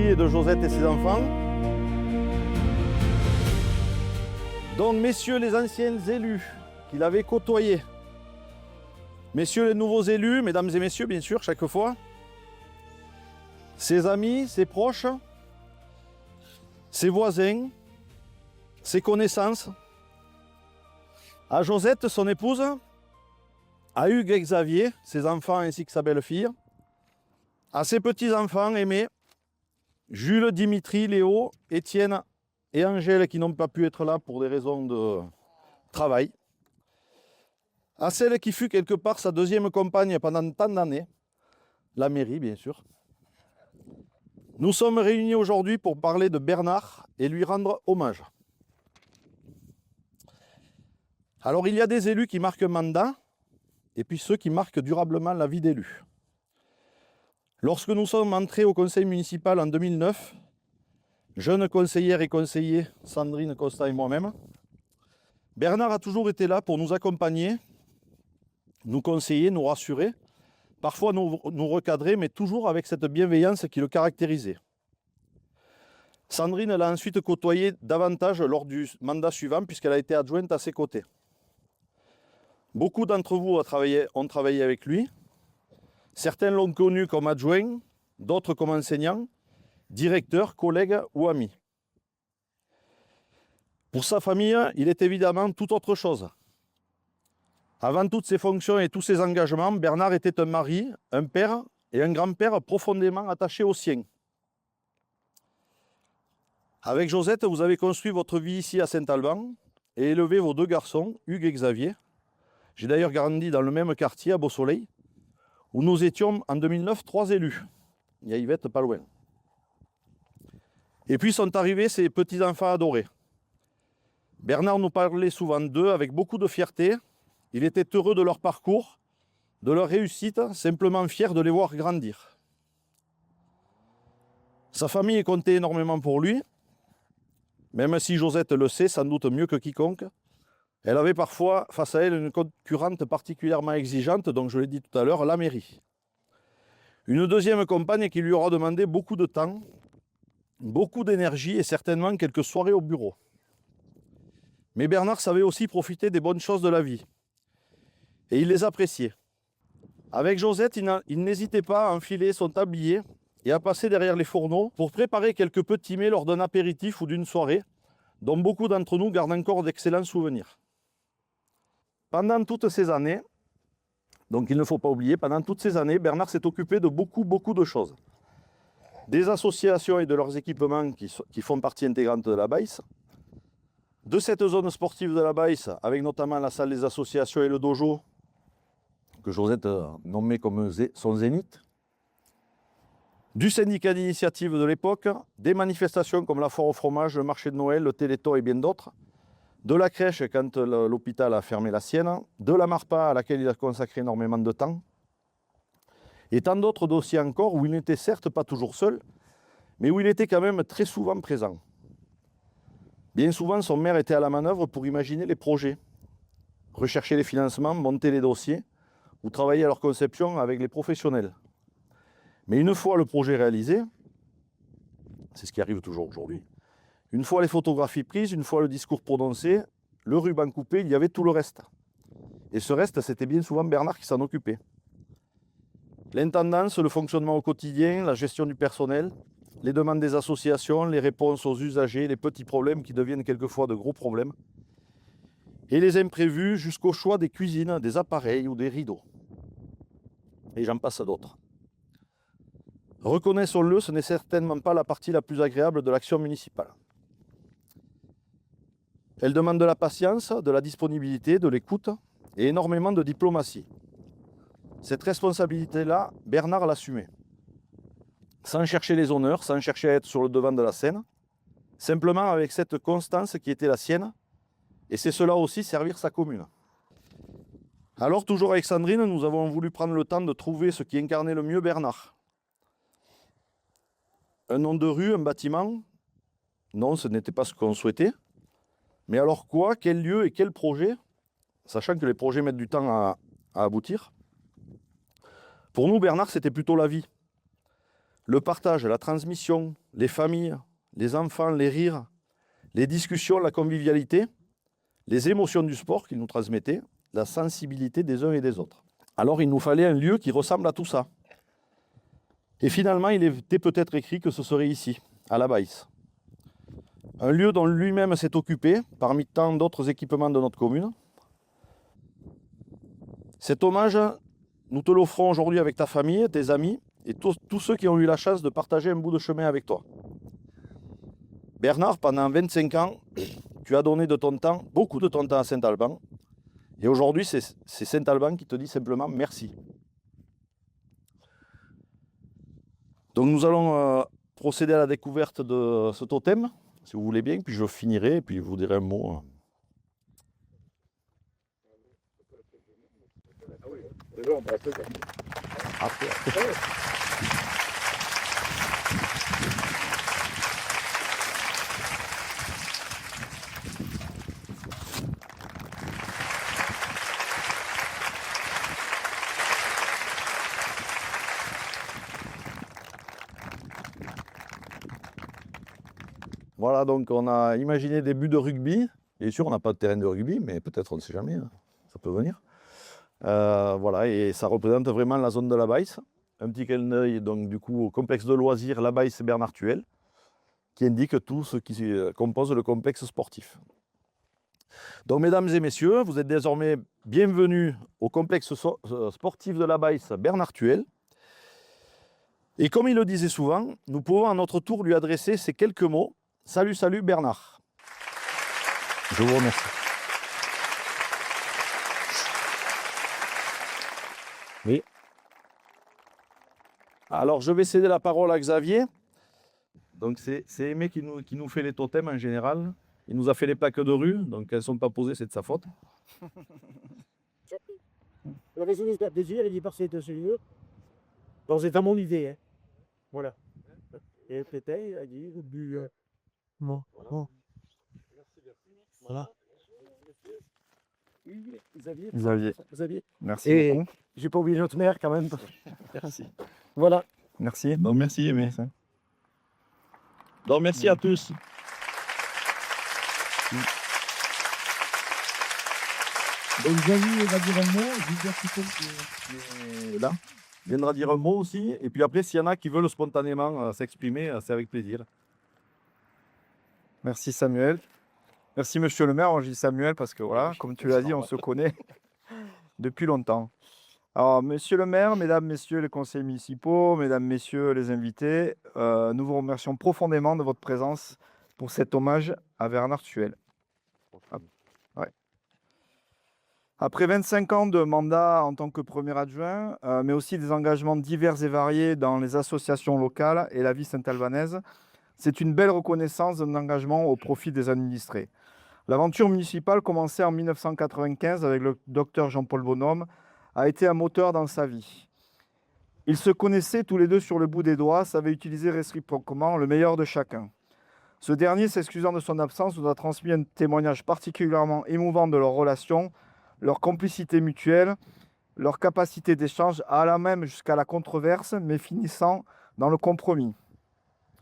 et de Josette et ses enfants. Donc, messieurs les anciens élus qu'il avait côtoyés, messieurs les nouveaux élus, mesdames et messieurs, bien sûr, chaque fois, ses amis, ses proches, ses voisins, ses connaissances, à Josette, son épouse, à Hugues et Xavier, ses enfants ainsi que sa belle-fille, à ses petits-enfants aimés, Jules, Dimitri, Léo, Étienne et Angèle qui n'ont pas pu être là pour des raisons de travail, à celle qui fut quelque part sa deuxième compagne pendant tant d'années, la mairie bien sûr. Nous sommes réunis aujourd'hui pour parler de Bernard et lui rendre hommage. Alors il y a des élus qui marquent un mandat et puis ceux qui marquent durablement la vie d'élu. Lorsque nous sommes entrés au conseil municipal en 2009, jeunes conseillères et conseillers, Sandrine, Costa et moi-même, Bernard a toujours été là pour nous accompagner, nous conseiller, nous rassurer, parfois nous recadrer, mais toujours avec cette bienveillance qui le caractérisait. Sandrine l'a ensuite côtoyé davantage lors du mandat suivant puisqu'elle a été adjointe à ses côtés. Beaucoup d'entre vous ont travaillé avec lui. Certains l'ont connu comme adjoint, d'autres comme enseignant, directeur, collègue ou ami. Pour sa famille, il est évidemment tout autre chose. Avant toutes ses fonctions et tous ses engagements, Bernard était un mari, un père et un grand-père profondément attachés aux siens. Avec Josette, vous avez construit votre vie ici à Saint-Alban et élevé vos deux garçons, Hugues et Xavier. J'ai d'ailleurs grandi dans le même quartier, à Beau-Soleil, où nous étions en 2009 3 élus. Il y a Yvette pas loin. Et puis sont arrivés ces petits-enfants adorés. Bernard nous parlait souvent d'eux avec beaucoup de fierté. Il était heureux de leur parcours, de leur réussite, simplement fier de les voir grandir. Sa famille comptait énormément pour lui, même si Josette le sait sans doute mieux que quiconque. Elle avait parfois face à elle une concurrente particulièrement exigeante, donc je l'ai dit tout à l'heure, la mairie. Une deuxième compagne qui lui aura demandé beaucoup de temps, beaucoup d'énergie et certainement quelques soirées au bureau. Mais Bernard savait aussi profiter des bonnes choses de la vie. Et il les appréciait. Avec Josette, il n'hésitait pas à enfiler son tablier et à passer derrière les fourneaux pour préparer quelques petits mets lors d'un apéritif ou d'une soirée, dont beaucoup d'entre nous gardent encore d'excellents souvenirs. Pendant toutes ces années, donc il ne faut pas oublier, pendant toutes ces années, Bernard s'est occupé de beaucoup de choses. Des associations et de leurs équipements qui font partie intégrante de la BAIS, de cette zone sportive de la BAIS, avec notamment la salle des associations et le dojo, que Josette nommait comme son zénith, du syndicat d'initiative de l'époque, des manifestations comme la foire au fromage, le marché de Noël, le Téléthon et bien d'autres, de la crèche quand l'hôpital a fermé la sienne, de la MARPA à laquelle il a consacré énormément de temps, et tant d'autres dossiers encore où il n'était certes pas toujours seul, mais où il était quand même très souvent présent. Bien souvent, son maire était à la manœuvre pour imaginer les projets, rechercher les financements, monter les dossiers, ou travailler à leur conception avec les professionnels. Mais une fois le projet réalisé, c'est ce qui arrive toujours aujourd'hui, une fois les photographies prises, une fois le discours prononcé, le ruban coupé, il y avait tout le reste. Et ce reste, c'était bien souvent Bernard qui s'en occupait. L'intendance, le fonctionnement au quotidien, la gestion du personnel, les demandes des associations, les réponses aux usagers, les petits problèmes qui deviennent quelquefois de gros problèmes, et les imprévus jusqu'au choix des cuisines, des appareils ou des rideaux. Et j'en passe à d'autres. Reconnaissons-le, ce n'est certainement pas la partie la plus agréable de l'action municipale. Elle demande de la patience, de la disponibilité, de l'écoute et énormément de diplomatie. Cette responsabilité-là, Bernard l'assumait. Sans chercher les honneurs, sans chercher à être sur le devant de la scène, simplement avec cette constance qui était la sienne, et c'est cela aussi servir sa commune. Alors, toujours avec Sandrine, nous avons voulu prendre le temps de trouver ce qui incarnait le mieux Bernard. Un nom de rue, un bâtiment? Non, ce n'était pas ce qu'on souhaitait. Mais alors quoi? Quel lieu et quel projet? Sachant que les projets mettent du temps à aboutir. Pour nous, Bernard, c'était plutôt la vie. le partage, la transmission, les familles, les enfants, les rires, les discussions, la convivialité, les émotions du sport qu'il nous transmettait, la sensibilité des uns et des autres. Alors il nous fallait un lieu qui ressemble à tout ça. Et finalement, il était peut-être écrit que ce serait ici, à la Baïse. Un lieu dont lui-même s'est occupé, parmi tant d'autres équipements de notre commune. Cet hommage, nous te l'offrons aujourd'hui avec ta famille, tes amis et tous ceux qui ont eu la chance de partager un bout de chemin avec toi. Bernard, pendant 25 ans, tu as donné de ton temps, beaucoup de ton temps à Saint-Alban. Et aujourd'hui, c'est Saint-Alban qui te dit simplement merci. Donc nous allons procéder à la découverte de ce totem, si vous voulez bien, puis je finirai, et puis je vous dirai un mot. Après. Voilà, donc on a imaginé des buts de rugby. Bien sûr, on n'a pas de terrain de rugby, mais peut-être, on ne sait jamais, hein, ça peut venir. Voilà, et ça représente vraiment la zone de la Baïse. Un petit clin d'œil, donc, du coup, au complexe de loisirs La Baïse Bernard-Tuel, qui indique tout ce qui compose le complexe sportif. Donc, mesdames et messieurs, vous êtes désormais bienvenus au complexe sportif de La Baïse Bernard-Tuel. Et comme il le disait souvent, nous pouvons à notre tour lui adresser ces quelques mots. Salut, salut Bernard. Je vous remercie. Oui. Alors, je vais céder la parole à Xavier. Donc, c'est Aimé qui nous fait les totems en général. Il nous a fait les plaques de rue, donc elles ne sont pas posées, c'est de sa faute. La raison des yeux, elle est passée de celui-là. Bon, c'est dans mon idée, hein. Voilà. Et peut-être, il a dit, bon. Voilà. Xavier. Merci beaucoup. J'ai pas oublié notre mère quand même. Merci. Voilà. Merci. Bon, merci Aimé. Donc, merci à tous. Donc, Xavier va dire un mot, Gilbert là viendra dire un mot aussi. Et puis après, s'il y en a qui veulent spontanément s'exprimer, c'est avec plaisir. Merci Samuel. Merci Monsieur le maire. On dit Samuel parce que voilà, comme tu l'as dit, on se connaît depuis longtemps. Alors, Monsieur le maire, mesdames, messieurs les conseillers municipaux, mesdames, messieurs les invités, nous vous remercions profondément de votre présence pour cet hommage à Bernard Tuel. Ouais. Après 25 ans de mandat en tant que premier adjoint, mais aussi des engagements divers et variés dans les associations locales et la vie saint-albanaise, c'est une belle reconnaissance d'un engagement au profit des administrés. L'aventure municipale, commencée en 1995 avec le docteur Jean-Paul Bonhomme, a été un moteur dans sa vie. Ils se connaissaient tous les deux sur le bout des doigts, savaient utiliser réciproquement le meilleur de chacun. Ce dernier, s'excusant de son absence, nous a transmis un témoignage particulièrement émouvant de leur relation, leur complicité mutuelle, leur capacité d'échange, allant même jusqu'à la controverse, mais finissant dans le compromis.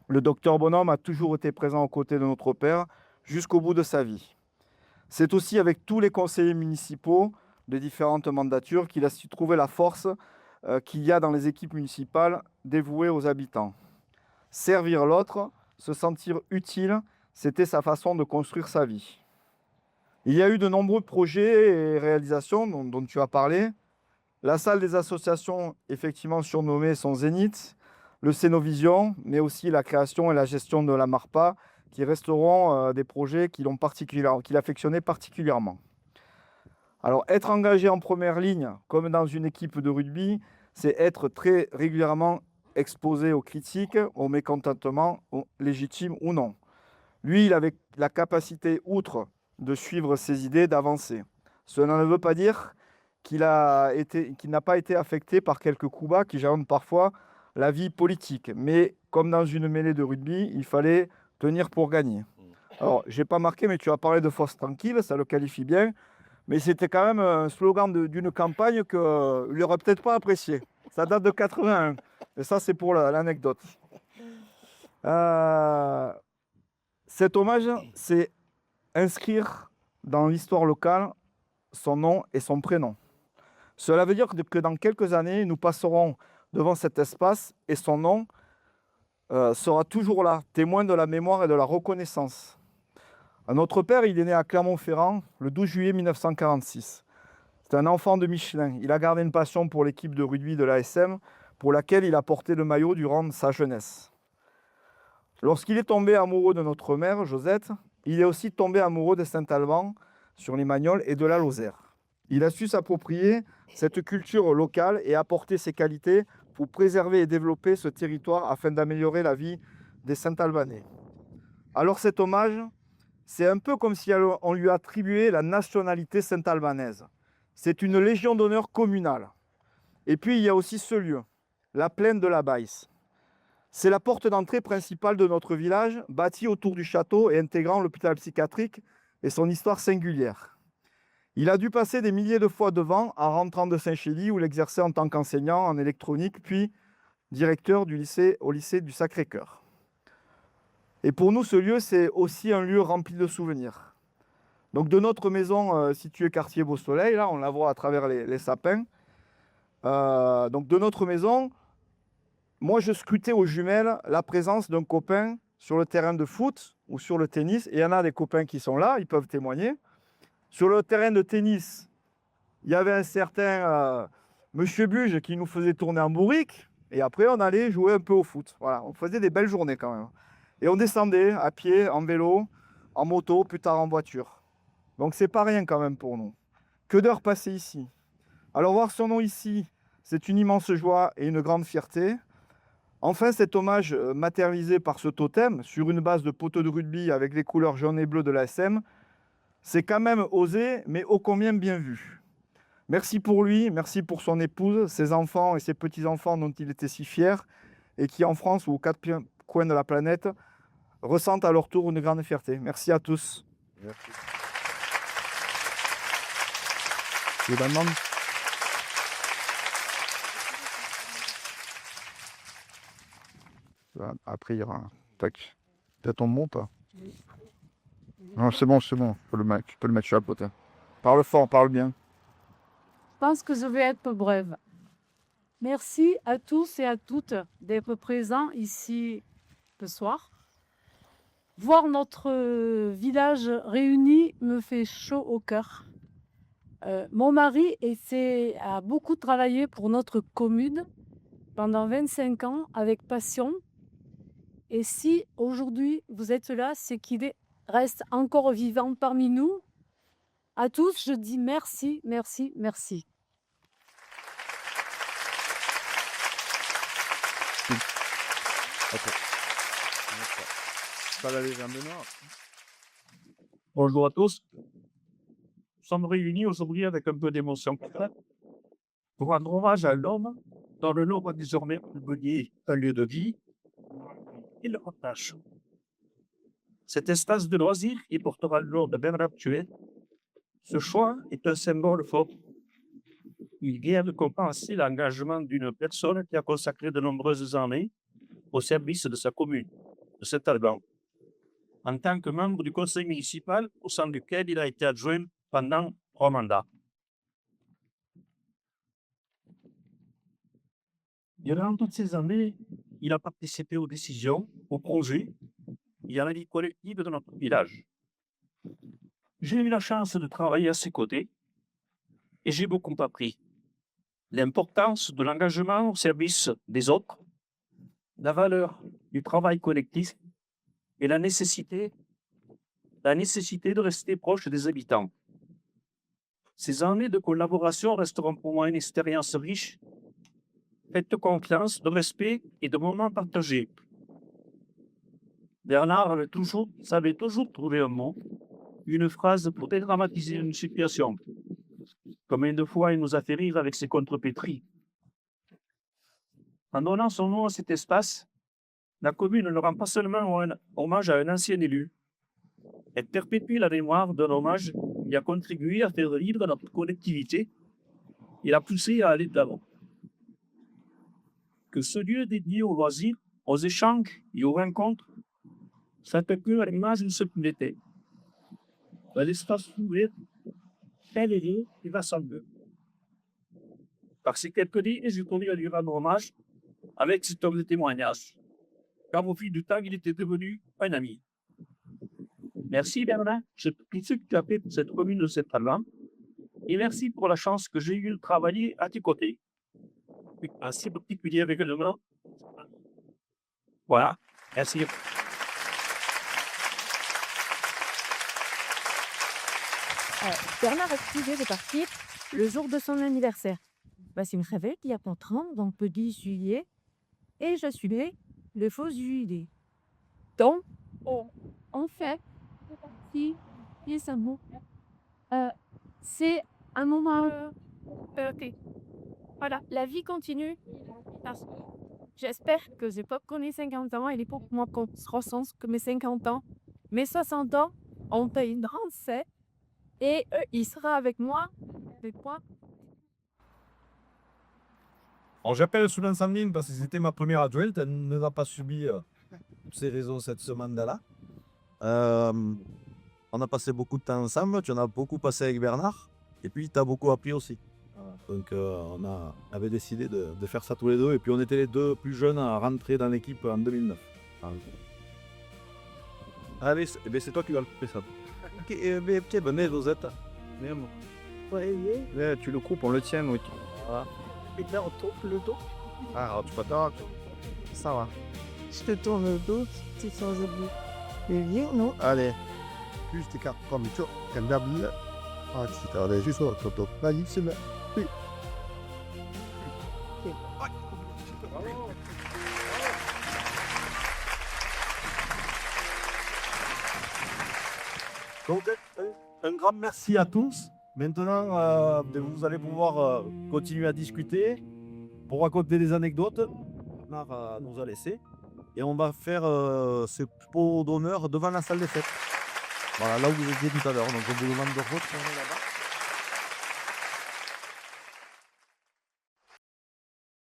Le docteur Bonhomme a toujours été présent aux côtés de notre père jusqu'au bout de sa vie. C'est aussi avec tous les conseillers municipaux de différentes mandatures qu'il a su trouver la force qu'il y a dans les équipes municipales dévouées aux habitants. Servir l'autre, se sentir utile, c'était sa façon de construire sa vie. Il y a eu de nombreux projets et réalisations dont tu as parlé. La salle des associations, effectivement surnommée son Zénith, le Cénovision, mais aussi la création et la gestion de la MARPA, qui resteront des projets qu'il affectionnait particulièrement. Alors, être engagé en première ligne, comme dans une équipe de rugby, c'est être très régulièrement exposé aux critiques, aux mécontentements, légitimes ou non. Lui, il avait la capacité, outre de suivre ses idées, d'avancer. Cela ne veut pas dire qu'il n'a pas été affecté par quelques coups bas qui jalonnent parfois la vie politique. Mais comme dans une mêlée de rugby, il fallait tenir pour gagner. Alors, je n'ai pas marqué, mais tu as parlé de force tranquille, ça le qualifie bien. Mais c'était quand même un slogan d'une campagne qu'il n'aurait peut-être pas apprécié. Ça date de 81. Et ça, c'est pour l'anecdote. Cet hommage, c'est inscrire dans l'histoire locale son nom et son prénom. Cela veut dire que dans quelques années, nous passerons devant cet espace et son nom sera toujours là, témoin de la mémoire et de la reconnaissance. Notre père, il est né à Clermont-Ferrand le 12 juillet 1946. C'est un enfant de Michelin. Il a gardé une passion pour l'équipe de rugby de l'ASM, pour laquelle il a porté le maillot durant sa jeunesse. Lorsqu'il est tombé amoureux de notre mère, Josette, il est aussi tombé amoureux de Saint-Alban, sur les Magnols et de la Lozère. Il a su s'approprier cette culture locale et apporter ses qualités pour préserver et développer ce territoire afin d'améliorer la vie des Saint-Albanais. Alors cet hommage, c'est un peu comme si on lui attribuait la nationalité saint-albanaise. C'est une légion d'honneur communale. Et puis il y a aussi ce lieu, la plaine de la Baïse. C'est la porte d'entrée principale de notre village, bâtie autour du château et intégrant l'hôpital psychiatrique et son histoire singulière. Il a dû passer des milliers de fois devant en rentrant de Saint-Chély où il exerçait en tant qu'enseignant en électronique, puis directeur au lycée du Sacré-Cœur. Et pour nous, ce lieu, c'est aussi un lieu rempli de souvenirs. Donc de notre maison située quartier Beau Soleil, là on la voit à travers les sapins, donc de notre maison, moi je scrutais aux jumelles la présence d'un copain sur le terrain de foot ou sur le tennis, et il y en a des copains qui sont là, ils peuvent témoigner. Sur le terrain de tennis, il y avait un certain Monsieur Buge qui nous faisait tourner en bourrique, et après on allait jouer un peu au foot. Voilà, on faisait des belles journées quand même. Et on descendait à pied, en vélo, en moto, plus tard en voiture. Donc c'est pas rien quand même pour nous. Que d'heures passées ici. Alors voir son nom ici, c'est une immense joie et une grande fierté. Enfin, cet hommage matérialisé par ce totem, sur une base de poteau de rugby avec les couleurs jaune et bleu de l'ASM, c'est quand même osé, mais ô combien bien vu. Merci pour lui, merci pour son épouse, ses enfants et ses petits-enfants dont il était si fier, et qui en France ou aux quatre coins de la planète ressentent à leur tour une grande fierté. Merci à tous. Merci. Après, il y aura... Tac. T'as ton mot ou pas? Non, c'est bon, c'est bon. Tu peux le mettre sur la pote. Parle fort, parle bien. Je pense que je vais être brève. Merci à tous et à toutes d'être présents ici ce soir. Voir notre village réuni me fait chaud au cœur. Mon mari a beaucoup travaillé pour notre commune pendant 25 ans avec passion. Et si aujourd'hui vous êtes là, c'est qu'il reste encore vivant parmi nous. À tous, je dis merci, merci, merci. Bonjour à tous. Nous sommes réunis aujourd'hui avec un peu d'émotion pour rendre hommage à l'homme dont le nom va désormais devenir un lieu de vie et le partage. Cet espace de loisirs qui portera le nom de Ben Raptuet, ce choix est un symbole fort. Il vient de compenser l'engagement d'une personne qui a consacré de nombreuses années au service de sa commune, de Saint-Alban, en tant que membre du conseil municipal au sein duquel il a été adjoint pendant 3 mandats. Durant toutes ces années, il a participé aux décisions, aux projets et à la vie collective de notre village. J'ai eu la chance de travailler à ses côtés et j'ai beaucoup appris. L'importance de l'engagement au service des autres, la valeur du travail collectif et la nécessité de rester proche des habitants. Ces années de collaboration resteront pour moi une expérience riche, faite de confiance, de respect et de moments partagés. Bernard savait toujours trouver un mot, une phrase pour dédramatiser une situation. Combien de fois il nous a fait rire avec ses contrepétries. En donnant son nom à cet espace, la commune ne rend pas seulement un hommage à un ancien élu, elle perpétue la mémoire d'un hommage qui a contribué à faire vivre notre collectivité et l'a poussé à aller de l'avant. que ce lieu dédié aux loisirs, aux échanges et aux rencontres s'intègre à l'image de ce qu'il était. Un espace ouvert, réveillé et rassembleur. Par ces quelques lignes, j'ai tenu à lui rendre hommage avec cet homme de témoignage, car au fil du temps, il était devenu un ami. Merci Bernard, c'est tout ce que tu as fait pour cette commune de Saint-Alban, et merci pour la chance que j'ai eue de travailler à tes côtés. Ainsi particulier avec le nom. Voilà, merci. Bernard a décidé de partir le jour de son anniversaire. C'est une réveille il y a 4 ans, donc le 10 juillet, et je suis le faux juillet. Donc, en fait, si, c'est un moment voilà, la vie continue. Parce que j'espère que j'ai pas connu 50 ans et les pour moi qu'on se ressent que mes 50 ans, mes 60 ans, on paye une grande fête et il sera avec moi. Avec moi. Alors j'appelle sous l'incendie parce que c'était ma première adjointe, elle ne va pas subi toutes ces raisons cette semaine-là. On a passé beaucoup de temps ensemble, tu en as beaucoup passé avec Bernard, et puis tu as beaucoup appris aussi. Donc on avait décidé de faire ça tous les deux, et puis on était les deux plus jeunes à rentrer dans l'équipe en 2009. Allez, c'est toi qui vas le couper ça. Ok, venez Rosette. Là, tu le coupes, on le tient. Oui. Voilà. Et là, on tourne le dos. Ah, alors tu peux attendre. Ça va. Je te tourne le dos, tu sens le bout. Le vieux, non? Allez. juste comme ciò che andava a citare ci sono tutto bellissimo. Donc, un grand merci à tous. Maintenant, vous allez pouvoir continuer à discuter pour raconter des anecdotes. Bernard nous a laissé. Et on va faire ce pot d'honneur devant la salle des fêtes. Voilà, là où vous étiez tout à l'heure. Donc, on vous demande de retourner là-bas.